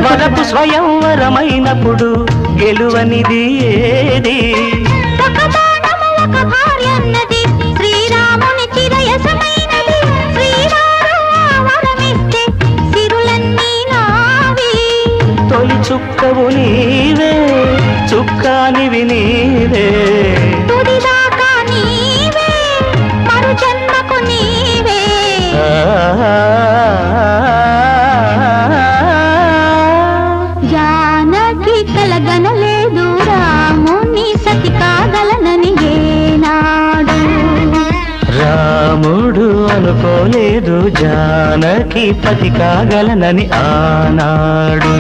వరపు స్వయంవరమైనప్పుడు గెలువనిది ఏది శ్రీరాముని చిరయసమైనది శ్రీరామిస్తే సిరులన్నీ నావి తొలి చుక్కవు నీవే చుక్కానివి నీవే తుదిదాకా నీవే మరు జన్మకు నీవే జానకి కలగనలేదు రాముని సతి కాగలనని ఏనాడు రాముడు అనుకోలేదు జానకి పతి కాగలనని ఆనాడు